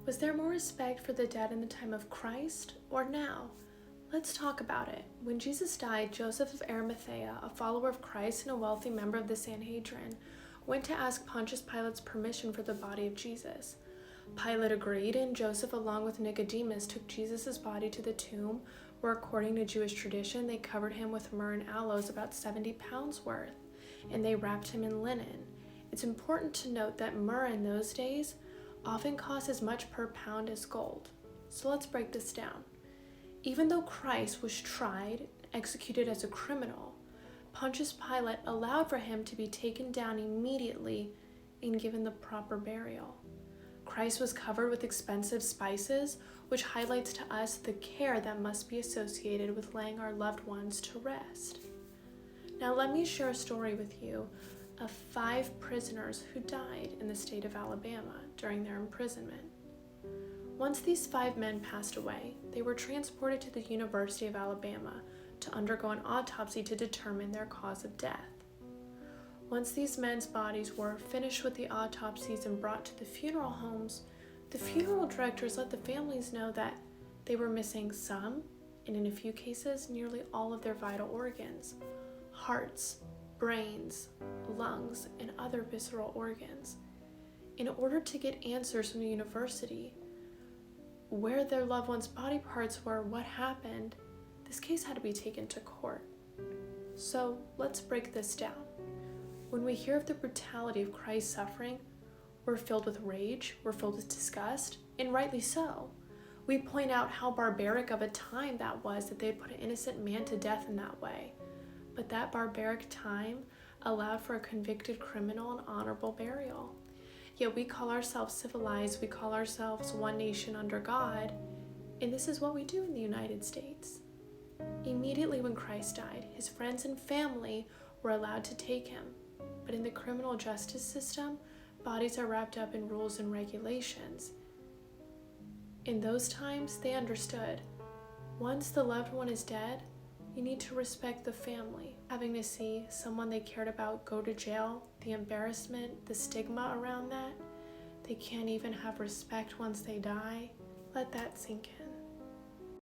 Was there more respect for the dead in the time of Christ or now? Let's talk about it. When Jesus died, Joseph of Arimathea, a follower of Christ and a wealthy member of the Sanhedrin, went to ask Pontius Pilate's permission for the body of Jesus. Pilate agreed, and Joseph, along with Nicodemus, took Jesus' body to the tomb, where, according to Jewish tradition, they covered him with myrrh and aloes, about 70 pounds worth, and they wrapped him in linen. It's important to note that myrrh in those days often cost as much per pound as gold. So let's break this down. Even though Christ was tried and executed as a criminal, Pontius Pilate allowed for him to be taken down immediately and given the proper burial. Christ was covered with expensive spices, which highlights to us the care that must be associated with laying our loved ones to rest. Now let me share a story with you of 5 prisoners who died in the state of Alabama during their imprisonment. Once these 5 men passed away, they were transported to the University of Alabama to undergo an autopsy to determine their cause of death. Once these men's bodies were finished with the autopsies and brought to the funeral homes, the funeral directors let the families know that they were missing some, and in a few cases, nearly all of their vital organs: hearts, brains, lungs, and other visceral organs. In order to get answers from the university where their loved ones' body parts were, what happened, this case had to be taken to court. So let's break this down. When we hear of the brutality of Christ's suffering, we're filled with rage, we're filled with disgust, and rightly so. We point out how barbaric of a time that was, that they'd put an innocent man to death in that way. But that barbaric time allowed for a convicted criminal an honorable burial. Yet we call ourselves civilized, we call ourselves one nation under God, and this is what we do in the United States. Immediately when Christ died, his friends and family were allowed to take him. But in the criminal justice system, bodies are wrapped up in rules and regulations. In those times, they understood, once the loved one is dead, you need to respect the family. Having to see someone they cared about go to jail, the embarrassment, the stigma around that, they can't even have respect once they die. Let that sink in.